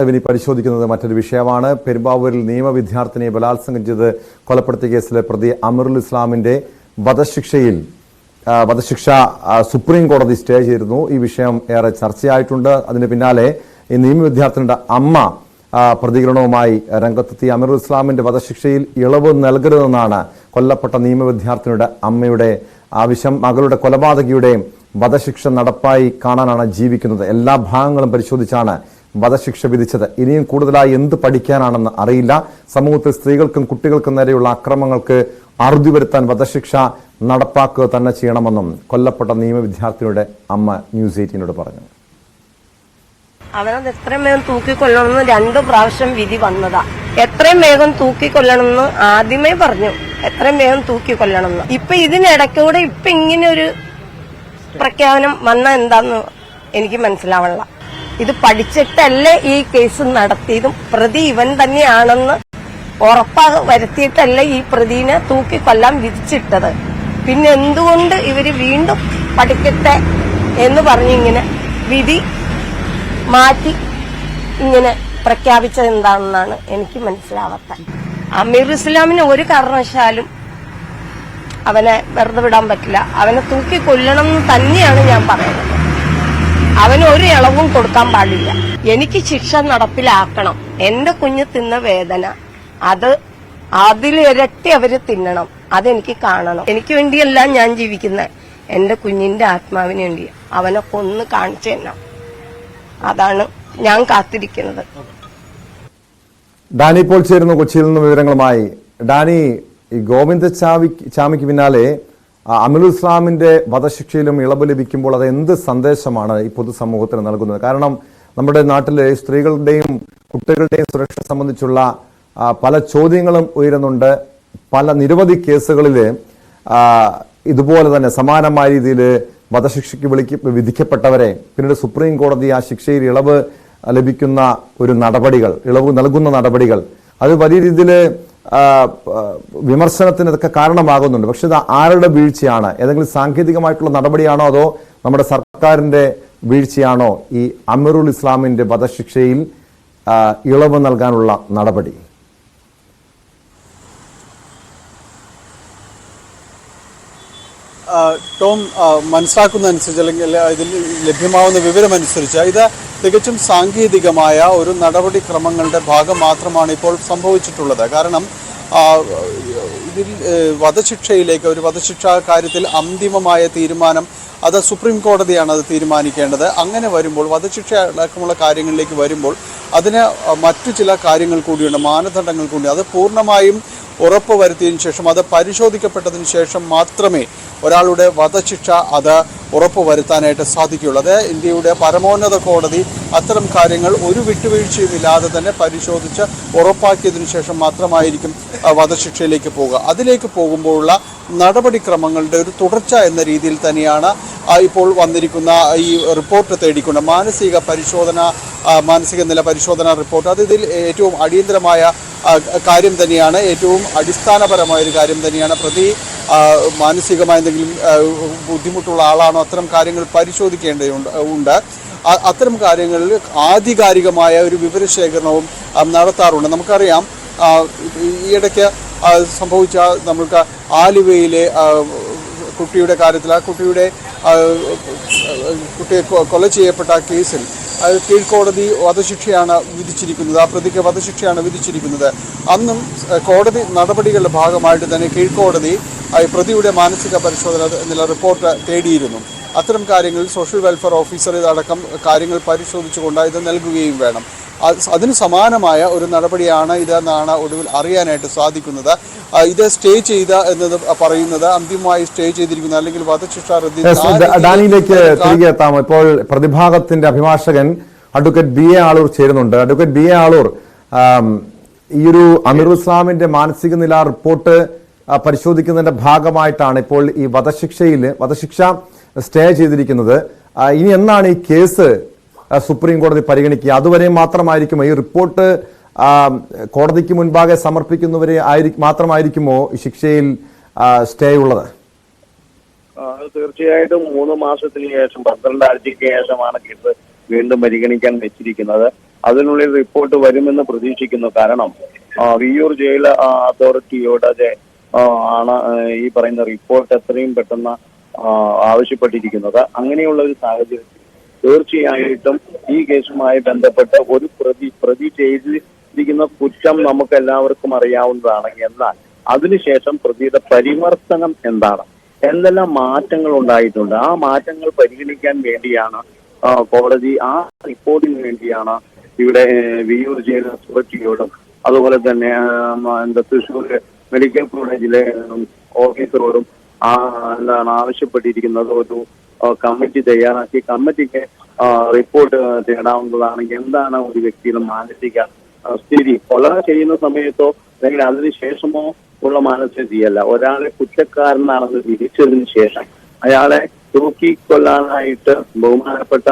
ഇനി പരിശോധിക്കുന്നത് മറ്റൊരു വിഷയമാണ്. പെരുമ്പാവൂരിൽ നിയമവിദ്യാർത്ഥിനിയെ ബലാത്സംഗം ചെയ്ത് കൊലപ്പെടുത്തിയ കേസിലെ പ്രതി അമീറുൽ ഇസ്ലാമിന്റെ വധശിക്ഷ സുപ്രീം കോടതി സ്റ്റേ ചെയ്തിരുന്നു. ഈ വിഷയം ഏറെ ചർച്ചയായിട്ടുണ്ട്. അതിന് പിന്നാലെ ഈ നിയമവിദ്യാർത്ഥിനിയുടെ അമ്മ പ്രതികരണവുമായി രംഗത്തെത്തി. അമീറുൽ ഇസ്ലാമിന്റെ വധശിക്ഷയിൽ ഇളവ് നൽകരുതെന്നാണ് കൊല്ലപ്പെട്ട നിയമവിദ്യാർത്ഥിനിയുടെ അമ്മയുടെ ആവശ്യം. മകളുടെ കൊലപാതകിയുടെ വധശിക്ഷ നടപ്പായി കാണാനാണ് ജീവിക്കുന്നത്. എല്ലാ ഭാഗങ്ങളും പരിശോധിച്ചാണ് വധശിക്ഷ വിധിച്ചത്. ഇനിയും കൂടുതലായി എന്ത് പഠിക്കാനാണെന്ന് അറിയില്ല. സമൂഹത്തിൽ സ്ത്രീകൾക്കും കുട്ടികൾക്കും നേരെയുള്ള അക്രമങ്ങൾക്ക് അറുതി വരുത്താൻ വധശിക്ഷ നടപ്പാക്കുക തന്നെ ചെയ്യണമെന്നും കൊല്ലപ്പെട്ട നിയമവിദ്യാർത്ഥിനിയുടെ അമ്മ ന്യൂസ് 18 പറഞ്ഞു. അവനത് എത്രയും വേഗം തൂക്കിക്കൊല്ലണമെന്ന് 2 പ്രാവശ്യം വിധി വന്നതാ. എത്രയും വേഗം തൂക്കിക്കൊല്ലണമെന്ന് ആദ്യമേ പറഞ്ഞു, എത്രയും വേഗം തൂക്കിക്കൊല്ലണമെന്ന്. ഇപ്പൊ ഇതിനിടയ്ക്കൂടെ ഇപ്പൊ ഇങ്ങനെ ഒരു പ്രഖ്യാപനം വന്ന എന്താന്ന് എനിക്ക് മനസ്സിലാവണില്ല. ഇത് പഠിച്ചിട്ടല്ലേ ഈ കേസ് നടത്തിയതും പ്രതി ഇവൻ തന്നെയാണെന്ന് വരുത്തിയിട്ടല്ലേ ഈ പ്രതിനെ തൂക്കിക്കൊല്ലാൻ വിധിച്ചിട്ടത്. പിന്നെ എന്തുകൊണ്ട് ഇവര് വീണ്ടും പഠിക്കട്ടെ എന്ന് പറഞ്ഞിങ്ങനെ വിധി മാറ്റി ഇങ്ങനെ പ്രഖ്യാപിച്ചത് എന്താണെന്നാണ് എനിക്ക് മനസ്സിലാവാത്തത്. അമീറുൽ ഇസ്ലാമിന് ഒരു കാരണവശാലും അവനെ വെറുതെ വിടാൻ പറ്റില്ല. അവനെ തൂക്കിക്കൊല്ലണം എന്ന് തന്നെയാണ് ഞാൻ പറയുന്നത്. അവന് ഒരു ഇളവും കൊടുക്കാൻ പാടില്ല. എനിക്ക് ശിക്ഷ നടപ്പിലാക്കണം. എന്റെ കുഞ്ഞ് തിന്ന വേദന അതിലിരട്ടി അവര് തിന്നണം. അതെനിക്ക് കാണണം. എനിക്ക് വേണ്ടിയല്ല ഞാൻ ജീവിക്കുന്നത്, എന്റെ കുഞ്ഞിന്റെ ആത്മാവിന് വേണ്ടി. അവനെ കൊന്ന് കാണിച്ചു തന്നെ. അതാണ് ഞാൻ കാത്തിരിക്കുന്നത്. ഡാനി ഇപ്പോൾ ചേരുന്നു കൊച്ചിയിൽ നിന്ന് വിവരങ്ങളുമായി. ഡാനി, ഈ ഗോവിന്ദചാമിക്ക് പിന്നാലെ അമീറുൽ ഇസ്ലാമിന്റെ വധശിക്ഷയിലും ഇളവ് ലഭിക്കുമ്പോൾ അത് എന്ത് സന്ദേശമാണ് ഈ പൊതുസമൂഹത്തിന് നൽകുന്നത്? കാരണം നമ്മുടെ നാട്ടിലെ സ്ത്രീകളുടെയും കുട്ടികളുടെയും സുരക്ഷ സംബന്ധിച്ചുള്ള പല ചോദ്യങ്ങളും ഉയരുന്നുണ്ട്. നിരവധി കേസുകളിൽ ഇതുപോലെ തന്നെ സമാനമായ രീതിയിൽ വധശിക്ഷയ്ക്ക് വിധിക്കപ്പെട്ടവരെ പിന്നീട് സുപ്രീം കോടതി ആ ശിക്ഷയിൽ ഇളവ് ലഭിക്കുന്ന ഒരു നടപടികൾ, ഇളവ് നൽകുന്ന നടപടികൾ, അത് വലിയ രീതിയിൽ വിമർശനത്തിനൊക്കെ കാരണമാകുന്നുണ്ട്. പക്ഷെ ഇത് ആരുടെ വീഴ്ചയാണ്? ഏതെങ്കിലും സാങ്കേതികമായിട്ടുള്ള നടപടിയാണോ അതോ നമ്മുടെ സർക്കാരിന്റെ വീഴ്ചയാണോ ഈ അമീറുൽ ഇസ്ലാമിന്റെ വധശിക്ഷയിൽ ഇളവ് നൽകാനുള്ള നടപടി? ടോം മനസ്സിലാക്കുന്നതനുസരിച്ച് അല്ലെങ്കിൽ ഇതിൽ ലഭ്യമാവുന്ന വിവരമനുസരിച്ച് ഇത് തികച്ചും സാങ്കേതികമായ ഒരു നടപടിക്രമങ്ങളുടെ ഭാഗം മാത്രമാണ് ഇപ്പോൾ സംഭവിച്ചിട്ടുള്ളത്. കാരണം ഇതിൽ ഒരു വധശിക്ഷാ കാര്യത്തിൽ അന്തിമമായ തീരുമാനം അത് സുപ്രീം കോടതിയാണ് അത് തീരുമാനിക്കേണ്ടത്. അങ്ങനെ വരുമ്പോൾ വധശിക്ഷ അടക്കമുള്ള കാര്യങ്ങളിലേക്ക് വരുമ്പോൾ അതിന് മറ്റു ചില കാര്യങ്ങൾ കൂടിയുണ്ട്, മാനദണ്ഡങ്ങൾ കൂടി. അത് പൂർണ്ണമായും ഉറപ്പ് വരുത്തിയതിനു ശേഷം, അത് പരിശോധിക്കപ്പെട്ടതിന് ശേഷം മാത്രമേ ഒരാളുടെ വധശിക്ഷ അത് ഉറപ്പ് വരുത്താനായിട്ട് സാധിക്കുകയുള്ളൂ. അത് ഇന്ത്യയുടെ പരമോന്നത കോടതി അത്തരം കാര്യങ്ങൾ ഒരു വിട്ടുവീഴ്ചയുമില്ലാതെ തന്നെ പരിശോധിച്ച് ഉറപ്പാക്കിയതിനു ശേഷം മാത്രമായിരിക്കും വധശിക്ഷയിലേക്ക് പോകുക. അതിലേക്ക് പോകുമ്പോഴുള്ള നടപടിക്രമങ്ങളുടെ ഒരു തുടർച്ച എന്ന രീതിയിൽ തന്നെയാണ് ഇപ്പോൾ വന്നിരിക്കുന്ന ഈ റിപ്പോർട്ട് തേടിക്കൊണ്ട് മാനസിക നില പരിശോധന റിപ്പോർട്ട്. അത് ഇതിൽ ഏറ്റവും അടിയന്തരമായ കാര്യം തന്നെയാണ്, ഏറ്റവും അടിസ്ഥാനപരമായ ഒരു കാര്യം തന്നെയാണ്. പ്രതി മാനസികമായ എന്തെങ്കിലും ബുദ്ധിമുട്ടുള്ള ആളാണോ, അത്തരം കാര്യങ്ങൾ പരിശോധിക്കേണ്ടതുണ്ട്. അത്തരം കാര്യങ്ങളിൽ ആധികാരികമായ ഒരു വിവരശേഖരണവും നടത്താറുണ്ട്. നമുക്കറിയാം ഈയിടയ്ക്ക് സംഭവിച്ച നമ്മൾക്ക് ആലുവയിലെ കുട്ടിയുടെ കാര്യത്തിൽ, ആ കുട്ടിയെ കൊല ചെയ്യപ്പെട്ട കേസിൽ കീഴ്ക്കോടതി വധശിക്ഷയാണ് വിധിച്ചിരിക്കുന്നത്. ആ പ്രതിക്ക് വധശിക്ഷയാണ് വിധിച്ചിരിക്കുന്നത്. അന്നും കോടതി നടപടികളുടെ ഭാഗമായിട്ട് തന്നെ കീഴ്ക്കോടതി പ്രതിയുടെ മാനസിക പരിശോധന എന്നുള്ള റിപ്പോർട്ട് തേടിയിരുന്നു. അത്തരം കാര്യങ്ങളിൽ സോഷ്യൽ വെൽഫെയർ ഓഫീസർ ഇതടക്കം കാര്യങ്ങൾ പരിശോധിച്ചുകൊണ്ട് ഇത് നൽകുകയും വേണം. അതിന് സമാനമായ ഒരു നടപടിയാണ് ഇതെന്നാണ് ഒടുവിൽ അറിയാനായിട്ട് സാധിക്കുന്നത്. ഇത് സ്റ്റേ ചെയ്ത എന്നത് പറയുന്നത് അന്തിമമായി സ്റ്റേ ചെയ്തിരിക്കുന്ന അല്ലെങ്കിൽ വധശിക്ഷ ഡാനിയിലേക്ക് തിരികെ എത്താം. ഇപ്പോൾ പ്രതിഭാഗത്തിന്റെ അഭിഭാഷകൻ അഡ്വക്കേറ്റ് ബി എ ആളൂർ ചേരുന്നുണ്ട്. അഡ്വക്കേറ്റ് ബി എ ആളൂർ, ഈ ഒരു അമീറുൽ ഇസ്ലാമിന്റെ മാനസിക നില റിപ്പോർട്ട് പരിശോധിക്കുന്നതിന്റെ ഭാഗമായിട്ടാണ് ഇപ്പോൾ ഈ വധശിക്ഷ സ്റ്റേ ചെയ്തിരിക്കുന്നത്. ഇനി എന്നാണ് ഈ കേസ് സുപ്രീം കോടതി പരിഗണിക്കുക? അതുവരെ മാത്രമായിരിക്കുമോ ഈ റിപ്പോർട്ട് കോടതിക്ക് മുൻപാകെ സമർപ്പിക്കുന്നവരെ മാത്രമായിരിക്കുമോ ഈ ശിക്ഷയിൽ സ്റ്റേ ഉള്ളത്? തീർച്ചയായിട്ടും 3 മാസത്തിന് ശേഷം 12 ആഴ്ചയ്ക്ക് ശേഷമാണ് കേസ് വീണ്ടും പരിഗണിക്കാൻ വെച്ചിരിക്കുന്നത്. അതിനുള്ളിൽ റിപ്പോർട്ട് വരുമെന്ന് പ്രതീക്ഷിക്കുന്നു. കാരണം വിയ്യൂർ ജയിൽ അതോറിറ്റിയോടെ ആണ് ഈ പറയുന്ന റിപ്പോർട്ട് എത്രയും പെട്ടെന്ന് ആവശ്യപ്പെട്ടിരിക്കുന്നത്. അങ്ങനെയുള്ള ഒരു സാഹചര്യത്തിൽ തീർച്ചയായിട്ടും ഈ കേസുമായി ബന്ധപ്പെട്ട് ഒരു പ്രതി ചെയ്തിരിക്കുന്ന കുറ്റം നമുക്ക് എല്ലാവർക്കും അറിയാവുന്നതാണ്. എന്നാൽ അതിനുശേഷം പ്രതിയുടെ പരിവർത്തനം എന്താണ്, എന്തെല്ലാം മാറ്റങ്ങൾ ഉണ്ടായിട്ടുണ്ട്, ആ മാറ്റങ്ങൾ പരിഗണിക്കാൻ വേണ്ടിയാണ് കോടതി, ആ റിപ്പോർട്ടിന് വേണ്ടിയാണ് ഇവിടെ വിയ്യൂർ ജയിൽ അതോറിറ്റിയോടും അതുപോലെ തന്നെ തൃശ്ശൂർ മെഡിക്കൽ കോളേജിലെ ഓഫീസറോടും എന്താണ് ആവശ്യപ്പെട്ടിരിക്കുന്നത്. ഒരു കമ്മിറ്റി തയ്യാറാക്കി കമ്മിറ്റിക്ക് റിപ്പോർട്ട് തേടാവുന്നതാണ്. എന്താണ് ഒരു വ്യക്തിയുടെ മാനസിക സ്ഥിതി, കൊല ചെയ്യുന്ന സമയത്തോ അല്ലെങ്കിൽ അതിനുശേഷമോ ഉള്ള മാനസിക സ്ഥിതിയല്ല. ഒരാളെ കുറ്റക്കാരനാണെന്ന് വിധിച്ചതിന് ശേഷം അയാളെ തൂക്കിക്കൊല്ലാനായിട്ട് ബഹുമാനപ്പെട്ട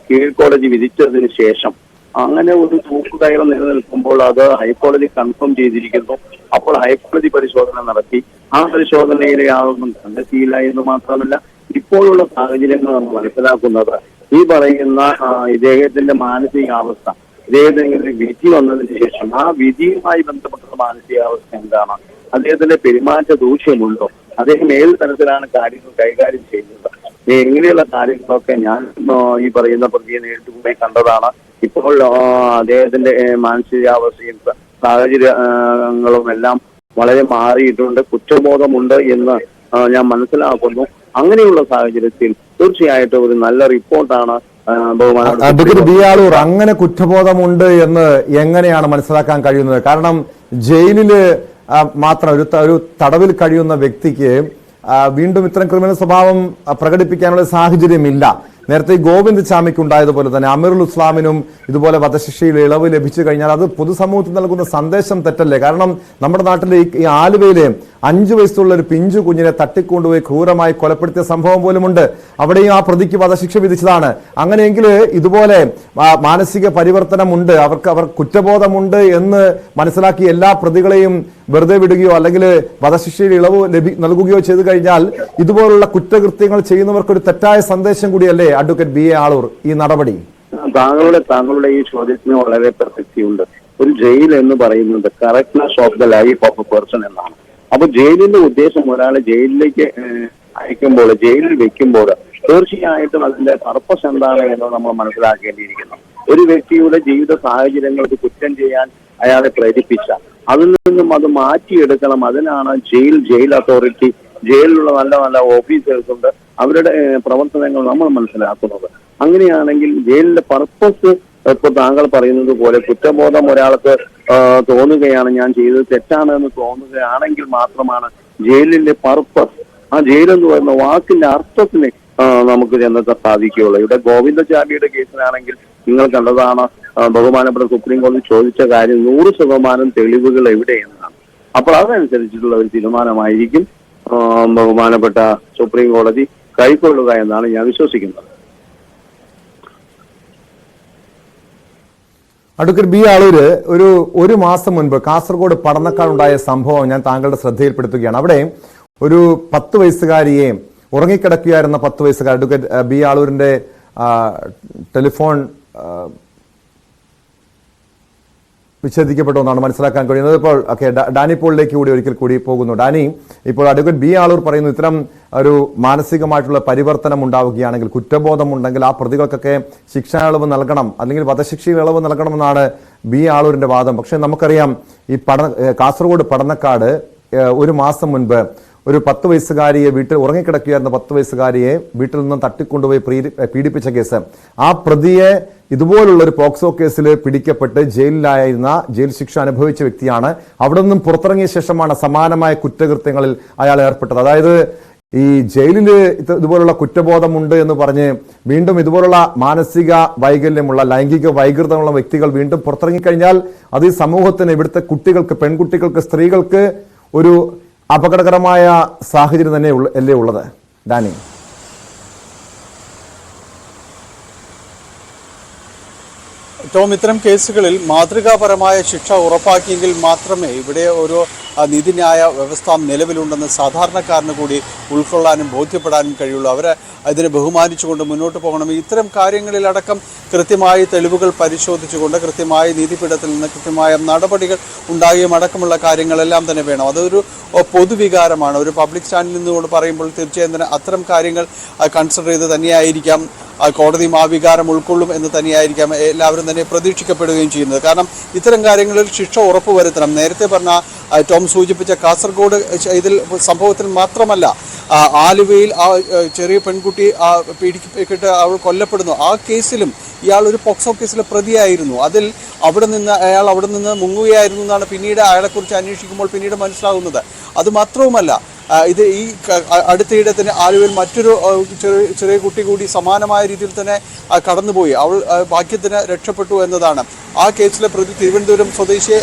കീഴ്ക്കോടതി വിധിച്ചതിന് ശേഷം അങ്ങനെ ഒരു തൂക്കുകയർ നിലനിൽക്കുമ്പോൾ അത് ഹൈക്കോടതി കൺഫേം ചെയ്തിരിക്കുന്നു. അപ്പോൾ ഹൈക്കോടതി പരിശോധന നടത്തി. ആ പരിശോധനയിലെ യാതൊന്നും കണ്ടെത്തിയില്ല എന്ന് മാത്രമല്ല, ഇപ്പോഴുള്ള സാഹചര്യങ്ങൾ നമ്മൾ മനസ്സിലാക്കുന്നത് ഈ പറയുന്ന ഇദ്ദേഹത്തിന്റെ മാനസികാവസ്ഥ, ഇദ്ദേഹത്തിന് വിധി വന്നതിന് ശേഷം ആ വിധിയുമായി ബന്ധപ്പെട്ട മാനസികാവസ്ഥ എന്താണ്, അദ്ദേഹത്തിന്റെ പെരുമാറ്റ ദൂഷ്യമുണ്ടോ, അദ്ദേഹം ഏത് തരത്തിലാണ് കാര്യങ്ങൾ കൈകാര്യം ചെയ്യുന്നത്, ഇങ്ങനെയുള്ള കാര്യങ്ങളൊക്കെ ഞാൻ ഈ പറയുന്ന പ്രതിയെ നേരിട്ട് കൂടെ കണ്ടതാണ്. ഇപ്പോൾ അദ്ദേഹത്തിന്റെ മാനസികാവസ്ഥയും സാഹചര്യങ്ങളും എല്ലാം വളരെ മാറിയിട്ടുണ്ട്, കുറ്റബോധമുണ്ട് എന്ന് ഞാൻ മനസ്സിലാക്കുന്നു. അങ്ങനെയുള്ള സാഹചര്യത്തിൽ തീർച്ചയായിട്ടും ഒരു നല്ല റിപ്പോർട്ടാണ് അഡ്വക്കേറ്റ് ബി ആളൂർ. അങ്ങനെ കുറ്റബോധമുണ്ട് എന്ന് എങ്ങനെയാണ് മനസ്സിലാക്കാൻ കഴിയുന്നത്? കാരണം ജയിലില് മാത്രം ഒരു തടവിൽ കഴിയുന്ന വ്യക്തിക്ക് വീണ്ടും ഇത്തരം ക്രിമിനൽ സ്വഭാവം പ്രകടിപ്പിക്കാനുള്ള സാഹചര്യമില്ല. നേരത്തെ ഗോവിന്ദ് ചാമിക്ക് ഉണ്ടായതുപോലെ തന്നെ അമീറുൽ ഇസ്ലാമിനും ഇതുപോലെ വധശിക്ഷയിൽ ഇളവ് ലഭിച്ചു കഴിഞ്ഞാൽ അത് പൊതുസമൂഹത്തിൽ നൽകുന്ന സന്ദേശം തെറ്റല്ലേ? കാരണം നമ്മുടെ നാട്ടിലെ ഈ ആലുവയിലെ 5 വയസ്സുള്ള ഒരു പിഞ്ചു കുഞ്ഞിനെ തട്ടിക്കൊണ്ടുപോയി ക്രൂരമായി കൊലപ്പെടുത്തിയ സംഭവം പോലുമുണ്ട്. അവിടെയും ആ പ്രതിക്ക് വധശിക്ഷ വിധിച്ചതാണ്. അങ്ങനെയെങ്കിൽ ഇതുപോലെ മാനസിക പരിവർത്തനമുണ്ട്, അവർ കുറ്റബോധമുണ്ട് എന്ന് മനസ്സിലാക്കി എല്ലാ പ്രതികളെയും വെറുതെ വിടുകയോ അല്ലെങ്കിൽ വധശിക്ഷയിൽ ഇളവ് നൽകുകയോ ചെയ്തു കഴിഞ്ഞാൽ ഇതുപോലുള്ള കുറ്റകൃത്യങ്ങൾ ചെയ്യുന്നവർക്ക് ഒരു തെറ്റായ സന്ദേശം കൂടിയല്ലേ അഡ്വക്കേറ്റ് ബി എ ആളൂർ ഈ നടപടി? താങ്കളുടെ ഈ ചോദ്യത്തിന് വളരെ പ്രസക്തിയുണ്ട്. ഒരു ജയിൽ എന്ന് പറയുന്നത് correctness of the life of A person എന്നാണ്. അപ്പൊ ജയിലിന്റെ ഉദ്ദേശം ഒരാളെ ജയിലിലേക്ക് അയക്കുമ്പോൾ, ജയിലിൽ വെക്കുമ്പോൾ തീർച്ചയായിട്ടും അതിന്റെ പർപ്പസ് എന്താണ് എന്ന് നമ്മൾ മനസ്സിലാക്കേണ്ടിയിരിക്കുന്നു. ഒരു വ്യക്തിയുടെ ജീവിത സാഹചര്യങ്ങൾക്ക് കുറ്റം ചെയ്യാൻ അയാളെ പ്രേരിപ്പിച്ച, അതിൽ നിന്നും അത് മാറ്റിയെടുക്കണം. അതിനാണ് ജയിൽ അതോറിറ്റി, ജയിലിലുള്ള നല്ല നല്ല ഓഫീസേഴ്സ് ഉണ്ട്, അവരുടെ പ്രവർത്തനങ്ങൾ നമ്മൾ മനസ്സിലാക്കുന്നത്. അങ്ങനെയാണെങ്കിൽ ജയിലിന്റെ പർപ്പസ്, ഇപ്പൊ താങ്കൾ പറയുന്നത് പോലെ കുറ്റബോധം ഒരാൾക്ക് തോന്നുകയാണ്, ഞാൻ ചെയ്തത് തെറ്റാണ് എന്ന് തോന്നുകയാണെങ്കിൽ മാത്രമാണ് ജയിലിന്റെ പർപ്പസ്, ആ ജയിലെന്ന് പറയുന്ന വാക്കിന്റെ അർത്ഥത്തിന് നമുക്ക് ചെന്നെത്താൻ സാധിക്കുകയുള്ളൂ. ഇവിടെ ഗോവിന്ദചാമിയുടെ കേസിലാണെങ്കിൽ നിങ്ങൾ കണ്ടതാണ്, ബഹുമാനപ്പെട്ട സുപ്രീം കോടതി ചോദിച്ച കാര്യം 100% തെളിവുകൾ എവിടെയെന്നാണ്. അപ്പോൾ അതനുസരിച്ചിട്ടുള്ള ഒരു തീരുമാനമായിരിക്കും ബഹുമാനപ്പെട്ട സുപ്രീം കോടതി കൈക്കൊള്ളുക എന്നാണ് ഞാൻ വിശ്വസിക്കുന്നത്. അഡ്വക്കേറ്റ് ബി ആളൂര്, ഒരു മാസം മുൻപ് കാസർഗോഡ് പടന്നക്കാടുണ്ടായ സംഭവം ഞാൻ താങ്കളുടെ ശ്രദ്ധയിൽപ്പെടുത്തുകയാണ്. അവിടെ ഒരു 10 വയസ്സുകാരിയെ, ഉറങ്ങിക്കിടക്കുകയായിരുന്ന 10 വയസ്സുകാർ, അഡ്വക്കേറ്റ് ബി ആളൂരിന്റെ ടെലിഫോൺ വിച്ഛേദിക്കപ്പെട്ടു എന്നാണ് മനസ്സിലാക്കാൻ കഴിയുന്നത്. ഇപ്പോൾ ഡാനി പോളിലേക്ക് കൂടി ഒരിക്കൽ കൂടി പോകുന്നു. ഡാനി, ഇപ്പോൾ അഡ്വക്കേറ്റ് ബി ആളൂർ പറയുന്നു, ഇത്തരം ഒരു മാനസികമായിട്ടുള്ള പരിവർത്തനം ഉണ്ടാവുകയാണെങ്കിൽ, കുറ്റബോധമുണ്ടെങ്കിൽ ആ പ്രതികൾക്കൊക്കെ ശിക്ഷാ ഇളവ് നൽകണം, അല്ലെങ്കിൽ വധശിക്ഷയിൽ ഇളവ് നൽകണമെന്നാണ് ബി ആളൂരിന്റെ വാദം. പക്ഷെ നമുക്കറിയാം, ഈ കാസർഗോഡ് പടന്നക്കാട് ഒരു മാസം മുൻപ് ഒരു 10 വയസ്സുകാരിയെ, വീട്ടിൽ ഉറങ്ങിക്കിടക്കുകയായിരുന്ന 10 വയസ്സുകാരിയെ വീട്ടിൽ നിന്നും തട്ടിക്കൊണ്ടുപോയി പീഡിപ്പിച്ച കേസ്, ആ പ്രതിയെ ഇതുപോലുള്ള ഒരു പോക്സോ കേസിൽ പിടിക്കപ്പെട്ട് ജയിൽ ശിക്ഷ അനുഭവിച്ച വ്യക്തിയാണ്. അവിടെ നിന്നും പുറത്തിറങ്ങിയ ശേഷമാണ് സമാനമായ കുറ്റകൃത്യങ്ങളിൽ അയാൾ ഏർപ്പെട്ടത്. അതായത് ഈ ജയിലിൽ ഇതുപോലുള്ള കുറ്റബോധമുണ്ട് എന്ന് പറഞ്ഞ് വീണ്ടും ഇതുപോലുള്ള മാനസിക വൈകല്യമുള്ള, ലൈംഗിക വൈകൃതമുള്ള വ്യക്തികൾ വീണ്ടും പുറത്തിറങ്ങിക്കഴിഞ്ഞാൽ അത് ഈ സമൂഹത്തിന്, ഇവിടുത്തെ കുട്ടികൾക്ക്, പെൺകുട്ടികൾക്ക്, സ്ത്രീകൾക്ക് ഒരു അപകടകരമായ സാഹചര്യം തന്നെ അല്ലേ ഉള്ളത്? ഡാനി, ടോം, ഇത്തരം കേസുകളിൽ മാതൃകാപരമായ ശിക്ഷ ഉറപ്പാക്കിയെങ്കിൽ മാത്രമേ ഇവിടെ ഒരു നീതിന്യായ വ്യവസ്ഥ നിലവിലുണ്ടെന്ന് സാധാരണക്കാരന് കൂടി ഉൾക്കൊള്ളാനും ബോധ്യപ്പെടാനും കഴിയുള്ളൂ. അവരെ അതിനെ ബഹുമാനിച്ചുകൊണ്ട് മുന്നോട്ട് പോകണം. ഇത്തരം കാര്യങ്ങളിലടക്കം കൃത്യമായി തെളിവുകൾ പരിശോധിച്ചുകൊണ്ട് കൃത്യമായ നീതിപീഠത്തിൽ നിന്ന് കൃത്യമായ നടപടികൾ ഉണ്ടാകുകയും അടക്കമുള്ള കാര്യങ്ങളെല്ലാം തന്നെ വേണം. അതൊരു പൊതുവികാരമാണ്. ഒരു പബ്ലിക് സ്റ്റാൻഡിൽ നിന്നുകൊണ്ട് പറയുമ്പോൾ തീർച്ചയായും തന്നെ അത്തരം കാര്യങ്ങൾ കൺസിഡർ ചെയ്ത് തന്നെയായിരിക്കാം കോടതിയും ആ വികാരം ഉൾക്കൊള്ളും എന്ന് തന്നെയായിരിക്കാം എല്ലാവരും തന്നെ പ്രതീക്ഷിക്കപ്പെടുകയും ചെയ്യുന്നത്. കാരണം ഇത്തരം കാര്യങ്ങളിൽ ശിക്ഷ ഉറപ്പുവരുത്തണം. നേരത്തെ പറഞ്ഞ ടോം സൂചിപ്പിച്ച കാസർഗോഡ് ഇതിൽ സംഭവത്തിൽ മാത്രമല്ല, ആലുവയിൽ ആ ചെറിയ പെൺകുട്ടി പീഡിപ്പിച്ചിട്ട് അവൾ കൊല്ലപ്പെടുന്നു. ആ കേസിലും ഇയാൾ ഒരു പോക്സോ കേസിലെ പ്രതിയായിരുന്നു. അതിൽ അയാൾ അവിടെ നിന്ന് മുങ്ങുകയായിരുന്നു എന്നാണ് പിന്നീട് അയാളെക്കുറിച്ച് അന്വേഷിക്കുമ്പോൾ പിന്നീട് മനസ്സിലാകുന്നത്. അതുമാത്രവുമല്ല, ഇത് ഈ അടുത്തയിടെ തന്നെ ആലുവയിൽ മറ്റൊരു ചെറിയ കുട്ടി കൂടി സമാനമായ രീതിയിൽ തന്നെ കടന്നുപോയി. അവൾ ഭാഗ്യത്തിന് രക്ഷപ്പെട്ടു എന്നതാണ്. ആ കേസിലെ പ്രതി തിരുവനന്തപുരം സ്വദേശി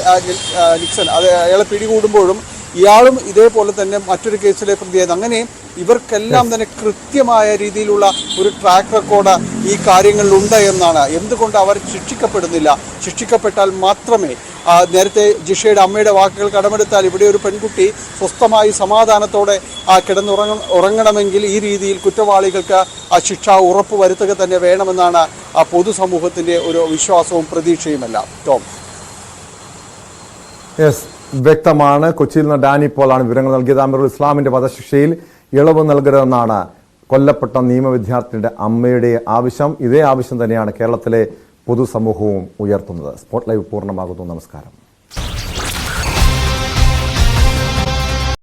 നിക്സൺ, അയാളെ പിടികൂടുമ്പോഴും ഇയാളും ഇതേപോലെ തന്നെ മറ്റൊരു കേസിലെ പ്രതിയായിരുന്നു. അങ്ങനെ ഇവർക്കെല്ലാം തന്നെ കൃത്യമായ രീതിയിലുള്ള ഒരു ട്രാക്ക് റെക്കോർഡ് ഈ കാര്യങ്ങളിലുണ്ട് എന്നാണ്. എന്തുകൊണ്ട് അവർ ശിക്ഷിക്കപ്പെടുന്നില്ല? ശിക്ഷിക്കപ്പെട്ടാൽ മാത്രമേ, നേരത്തെ ജിഷയുടെ അമ്മയുടെ വാക്കുകൾ കടമെടുത്താൽ, ഇവിടെ ഒരു പെൺകുട്ടി സ്വസ്ഥമായി സമാധാനത്തോടെ ഉറങ്ങണമെങ്കിൽ ഈ രീതിയിൽ കുറ്റവാളികൾക്ക് ആ ശിക്ഷ ഉറപ്പുവരുത്തുക തന്നെ വേണമെന്നാണ് പൊതുസമൂഹത്തിൻ്റെ ഒരു വിശ്വാസവും പ്രതീക്ഷയുമെല്ലാം. ടോം, വ്യക്തമാണ്. കൊച്ചിയിൽ നിന്ന് ഡാനി പോളാണ് വിവരങ്ങൾ നൽകിയത്. അമീറുൽ ഇസ്ലാമിന്റെ വധശിക്ഷയിൽ ഇളവ് നൽകരുതെന്നാണ് കൊല്ലപ്പെട്ട നിയമവിദ്യാർത്ഥിയുടെ അമ്മയുടെ ആവശ്യം. ഇതേ ആവശ്യം തന്നെയാണ് കേരളത്തിലെ പൊതുസമൂഹവും ഉയർത്തുന്നത്. സ്പോട്ട് ലൈവ് പൂർണ്ണമാകുന്നു. നമസ്കാരം.